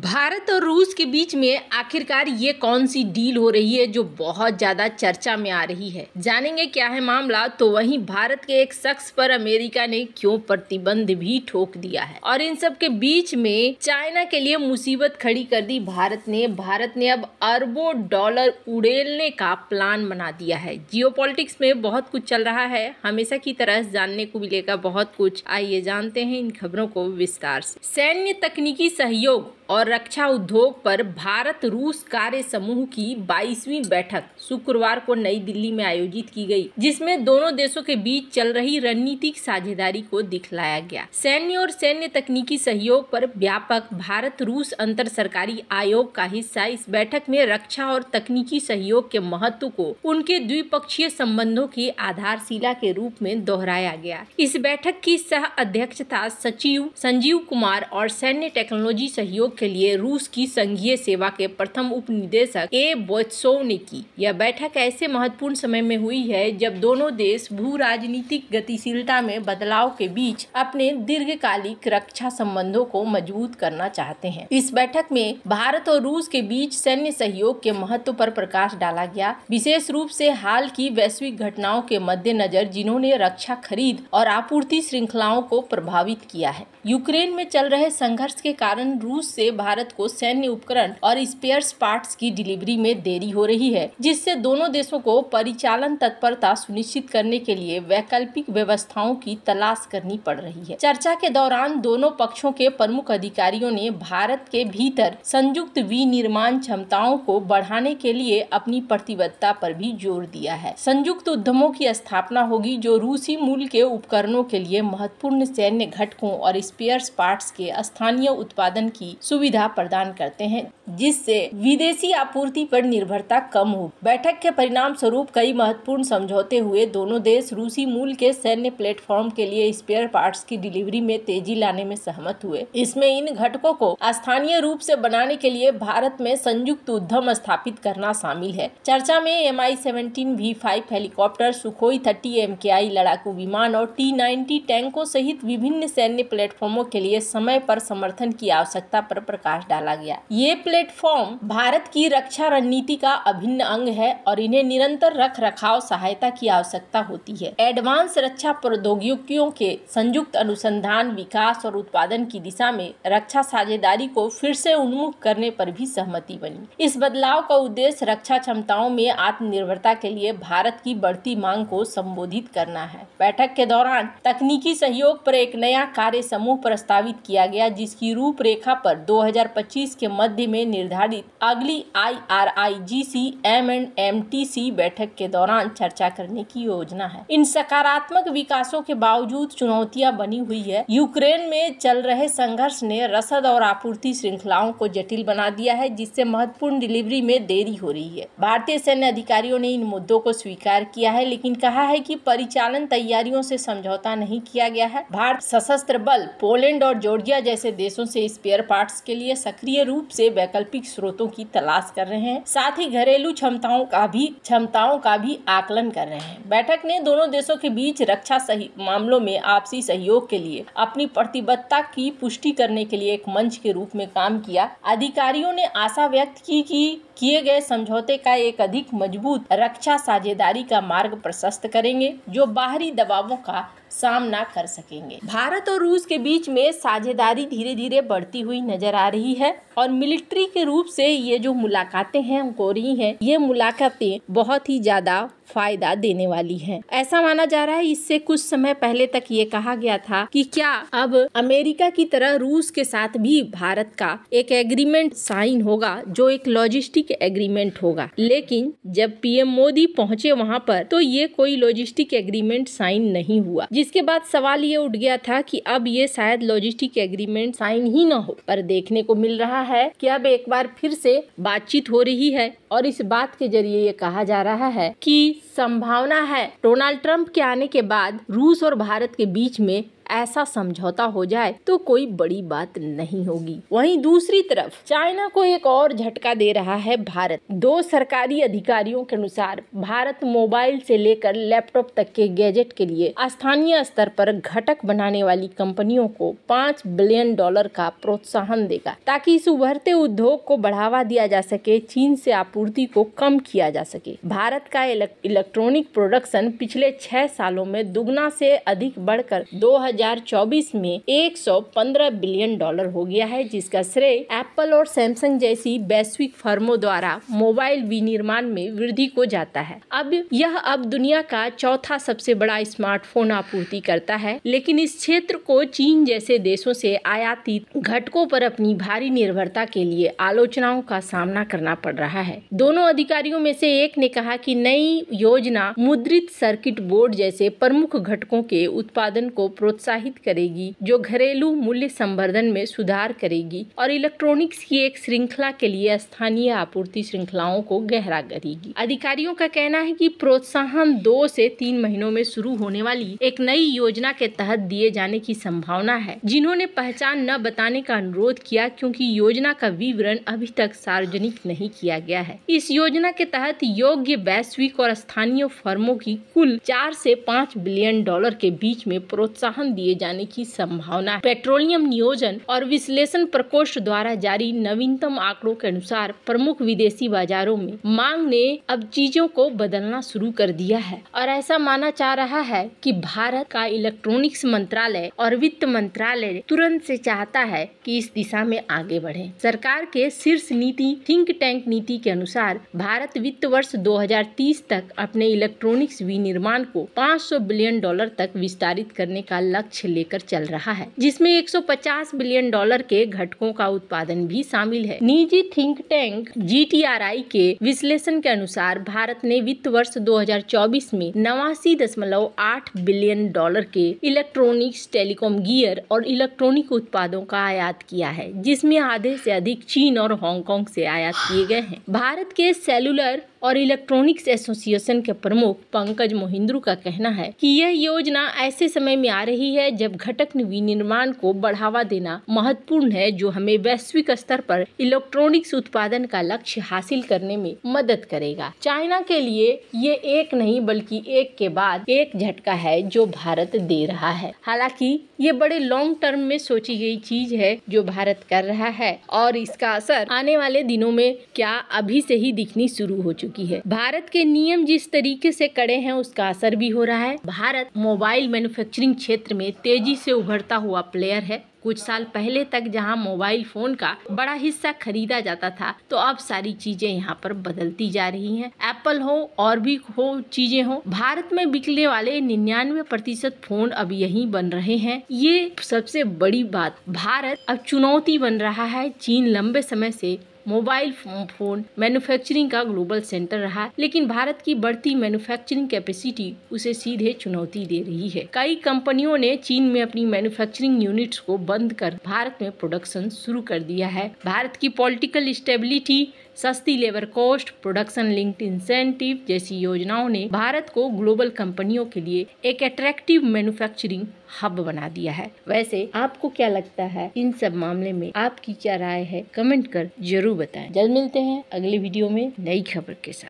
भारत और रूस के बीच में आखिरकार ये कौन सी डील हो रही है जो बहुत ज्यादा चर्चा में आ रही है। जानेंगे क्या है मामला। तो वहीं भारत के एक शख्स पर अमेरिका ने क्यों प्रतिबंध भी ठोक दिया है और इन सब के बीच में चाइना के लिए मुसीबत खड़ी कर दी भारत ने अब अरबों डॉलर उड़ेलने का प्लान बना दिया है। जियोपॉलिटिक्स में बहुत कुछ चल रहा है, हमेशा की तरह जानने को मिलेगा बहुत कुछ। आइए जानते हैं इन खबरों को विस्तार से। सैन्य तकनीकी सहयोग और रक्षा उद्योग पर भारत रूस कार्य समूह की 22वीं बैठक शुक्रवार को नई दिल्ली में आयोजित की गई, जिसमें दोनों देशों के बीच चल रही रणनीतिक साझेदारी को दिखलाया गया। सैन्य और सैन्य तकनीकी सहयोग पर व्यापक भारत रूस अंतर सरकारी आयोग का हिस्सा इस बैठक में रक्षा और तकनीकी सहयोग के महत्व को उनके द्विपक्षीय संबंधों की आधारशिला के रूप में दोहराया गया। इस बैठक की सह अध्यक्षता सचिव संजीव कुमार और सैन्य टेक्नोलॉजी सहयोग के लिए रूस की संघीय सेवा के प्रथम उप निदेशक ए बोइत्सोव ने की। यह बैठक ऐसे महत्वपूर्ण समय में हुई है जब दोनों देश भू राजनीतिक गतिशीलता में बदलाव के बीच अपने दीर्घकालिक रक्षा संबंधों को मजबूत करना चाहते हैं। इस बैठक में भारत और रूस के बीच सैन्य सहयोग के महत्व पर प्रकाश डाला गया, विशेष रूप से हाल की वैश्विक घटनाओं के मद्देनजर जिन्होंने रक्षा खरीद और आपूर्ति श्रृंखलाओं को प्रभावित किया है। यूक्रेन में चल रहे संघर्ष के कारण रूस से भारत को सैन्य उपकरण और स्पेयर्स पार्ट्स की डिलीवरी में देरी हो रही है, जिससे दोनों देशों को परिचालन तत्परता सुनिश्चित करने के लिए वैकल्पिक व्यवस्थाओं की तलाश करनी पड़ रही है। चर्चा के दौरान दोनों पक्षों के प्रमुख अधिकारियों ने भारत के भीतर संयुक्त विनिर्माण क्षमताओं को बढ़ाने के लिए अपनी प्रतिबद्धता पर भी जोर दिया है। संयुक्त उद्यमों की स्थापना होगी जो रूसी मूल के उपकरणों के लिए महत्वपूर्ण सैन्य घटकों और स्पेयर्स पार्ट्स के स्थानीय उत्पादन की सुविधा प्रदान करते हैं, जिससे विदेशी आपूर्ति पर निर्भरता कम हो। बैठक के परिणाम स्वरूप कई महत्वपूर्ण समझौते हुए। दोनों देश रूसी मूल के सैन्य प्लेटफॉर्म के लिए स्पेयर पार्ट्स की डिलीवरी में तेजी लाने में सहमत हुए। इसमें इन घटकों को स्थानीय रूप से बनाने के लिए भारत में संयुक्त उद्यम स्थापित करना शामिल है। चर्चा में Mi-17 V5 helicopter, Sukhoi 30 MKI लड़ाकू विमान और T-90 टैंकों सहित विभिन्न सैन्य प्लेटफॉर्मों के लिए समय पर समर्थन की आवश्यकता पर प्रकाश डाला गया। ये प्लेटफॉर्म भारत की रक्षा रणनीति का अभिन्न अंग है और इन्हें निरंतर रख रखाव सहायता की आवश्यकता होती है। एडवांस रक्षा प्रौद्योगिकियों के संयुक्त अनुसंधान, विकास और उत्पादन की दिशा में रक्षा साझेदारी को फिर से उन्मुख करने पर भी सहमति बनी। इस बदलाव का उद्देश्य रक्षा क्षमताओं में आत्मनिर्भरता के लिए भारत की बढ़ती मांग को संबोधित करना है। बैठक के दौरान तकनीकी सहयोग पर एक नया कार्य समूह प्रस्तावित किया गया, जिसकी रूपरेखा पर 2025 के मध्य में निर्धारित अगली IRIGC-M&MTC बैठक के दौरान चर्चा करने की योजना है। इन सकारात्मक विकासों के बावजूद चुनौतियां बनी हुई है। यूक्रेन में चल रहे संघर्ष ने रसद और आपूर्ति श्रृंखलाओं को जटिल बना दिया है, जिससे महत्वपूर्ण डिलीवरी में देरी हो रही है। भारतीय सैन्य अधिकारियों ने इन मुद्दों को स्वीकार किया है, लेकिन कहा है कि परिचालन तैयारियों से समझौता नहीं किया गया है। भारत सशस्त्र बल, पोलैंड और जॉर्जिया जैसे देशों से स्पेयर पार्ट्स के लिए सक्रिय रूप से वैकल्पिक स्रोतों की तलाश कर रहे हैं, साथ ही घरेलू क्षमताओं का भी आकलन कर रहे हैं। बैठक ने दोनों देशों के बीच रक्षा मामलों में आपसी सहयोग के लिए अपनी प्रतिबद्धता की पुष्टि करने के लिए एक मंच के रूप में काम किया। अधिकारियों ने आशा व्यक्त की कि किए गए समझौते का एक अधिक मजबूत रक्षा साझेदारी का मार्ग प्रशस्त करेंगे, जो बाहरी दबावों का सामना कर सकेंगे। भारत और रूस के बीच में साझेदारी धीरे धीरे बढ़ती हुई नजर आ रही है और मिलिट्री के रूप से ये जो मुलाकातें हैं हो रही हैं, ये मुलाकातें बहुत ही ज्यादा फायदा देने वाली हैं। ऐसा माना जा रहा है, इससे कुछ समय पहले तक ये कहा गया था कि क्या अब अमेरिका की तरह रूस के साथ भी भारत का एक एग्रीमेंट साइन होगा, जो एक लॉजिस्टिक एग्रीमेंट होगा। लेकिन जब पीएम मोदी पहुंचे वहां पर, तो ये कोई लॉजिस्टिक एग्रीमेंट साइन नहीं हुआ, जिसके बाद सवाल ये उठ गया था कि अब ये शायद लॉजिस्टिक एग्रीमेंट साइन ही न हो। पर देखने को मिल रहा है कि अब एक बार फिर से बातचीत हो रही है और इस बात के जरिए ये कहा जा रहा है कि संभावना है डोनाल्ड ट्रंप के आने के बाद रूस और भारत के बीच में ऐसा समझौता हो जाए तो कोई बड़ी बात नहीं होगी। वहीं दूसरी तरफ चाइना को एक और झटका दे रहा है भारत। 2 सरकारी अधिकारियों के अनुसार भारत मोबाइल से लेकर लैपटॉप तक के गैजेट के लिए स्थानीय स्तर पर घटक बनाने वाली कंपनियों को $5 बिलियन का प्रोत्साहन देगा, ताकि इस उभरते उद्योग को बढ़ावा दिया जा सके, चीन से आपूर्ति को कम किया जा सके। भारत का इलेक्ट्रॉनिक प्रोडक्शन पिछले 6 सालों में दुगना से अधिक बढ़कर 2024 में $115 बिलियन हो गया है, जिसका श्रेय एप्पल और सैमसंग जैसी वैश्विक फर्मों द्वारा मोबाइल विनिर्माण में वृद्धि को जाता है। अब दुनिया का चौथा सबसे बड़ा स्मार्टफोन आपूर्ति करता है, लेकिन इस क्षेत्र को चीन जैसे देशों से आयातित घटकों पर अपनी भारी निर्भरता के लिए आलोचनाओं का सामना करना पड़ रहा है। दोनों अधिकारियों में से एक ने कहा कि नई योजना मुद्रित सर्किट बोर्ड जैसे प्रमुख घटकों के उत्पादन को प्रोत्साहित करेगी, जो घरेलू मूल्य संवर्धन में सुधार करेगी और इलेक्ट्रॉनिक्स की एक श्रृंखला के लिए स्थानीय आपूर्ति श्रृंखलाओं को गहरा करेगी। अधिकारियों का कहना है कि प्रोत्साहन 2 से 3 महीनों में शुरू होने वाली एक नई योजना के तहत दिए जाने की संभावना है, जिन्होंने पहचान न बताने का अनुरोध किया क्योंकि योजना का विवरण अभी तक सार्वजनिक नहीं किया गया है। इस योजना के तहत योग्य वैश्विक और स्थानीय फर्मों की कुल $4 से $5 बिलियन के बीच में प्रोत्साहन दिए जाने की संभावना है। पेट्रोलियम नियोजन और विश्लेषण प्रकोष्ठ द्वारा जारी नवीनतम आंकड़ों के अनुसार प्रमुख विदेशी बाजारों में मांग ने अब चीजों को बदलना शुरू कर दिया है और ऐसा माना जा रहा है कि भारत का इलेक्ट्रॉनिक्स मंत्रालय और वित्त मंत्रालय तुरंत से चाहता है कि इस दिशा में आगे बढ़े। सरकार के शीर्ष नीति थिंक टैंक नीति के अनुसार भारत वित्त वर्ष 2030 तक अपने इलेक्ट्रॉनिक्स विनिर्माण को $500 बिलियन तक विस्तारित करने का लक्ष्य लेकर चल रहा है, जिसमें $150 बिलियन के घटकों का उत्पादन भी शामिल है। निजी थिंक टैंक GTRI के विश्लेषण के अनुसार भारत ने वित्त वर्ष 2024 में $89.8 बिलियन के इलेक्ट्रॉनिक्स, टेलीकॉम गियर और इलेक्ट्रॉनिक उत्पादों का आयात किया है, जिसमें आधे से अधिक चीन और हांगकांग से आयात किए गए हैं। भारत के सेलुलर और इलेक्ट्रॉनिक्स एसोसिएशन के प्रमुख पंकज मोहिंद्रू का कहना है कि यह योजना ऐसे समय में आ रही है जब घटक विनिर्माण को बढ़ावा देना महत्वपूर्ण है, जो हमें वैश्विक स्तर पर इलेक्ट्रॉनिक्स उत्पादन का लक्ष्य हासिल करने में मदद करेगा। चाइना के लिए ये एक नहीं बल्कि एक के बाद एक झटका है जो भारत दे रहा है। हालांकि ये बड़े लॉन्ग टर्म में सोची गई चीज है जो भारत कर रहा है और इसका असर आने वाले दिनों में क्या अभी से ही दिखनी शुरू हो चुकी है। भारत के नियम जिस तरीके से कड़े हैं उसका असर भी हो रहा है। भारत मोबाइल मैन्युफैक्चरिंग क्षेत्र में तेजी से उभरता हुआ प्लेयर है। कुछ साल पहले तक जहां मोबाइल फोन का बड़ा हिस्सा खरीदा जाता था, तो अब सारी चीजें यहां पर बदलती जा रही हैं। एप्पल हो और भी हो चीजें हो, भारत में बिकने वाले 99% फोन अब यहीं बन रहे हैं। ये सबसे बड़ी बात, भारत अब चुनौती बन रहा है। चीन लंबे समय से मोबाइल फोन मैन्युफैक्चरिंग का ग्लोबल सेंटर रहा, लेकिन भारत की बढ़ती मैन्युफैक्चरिंग कैपेसिटी उसे सीधे चुनौती दे रही है। कई कंपनियों ने चीन में अपनी मैन्युफैक्चरिंग यूनिट्स को बंद कर भारत में प्रोडक्शन शुरू कर दिया है। भारत की पॉलिटिकल स्टेबिलिटी, सस्ती labour cost, production linked incentive जैसी योजनाओं ने भारत को ग्लोबल कंपनियों के लिए एक अट्रैक्टिव मैन्युफैक्चरिंग हब बना दिया है। वैसे आपको क्या लगता है इन सब मामले में, आपकी क्या राय है, कमेंट कर जरूर बताएं। जल्द मिलते हैं अगले वीडियो में नई खबर के साथ।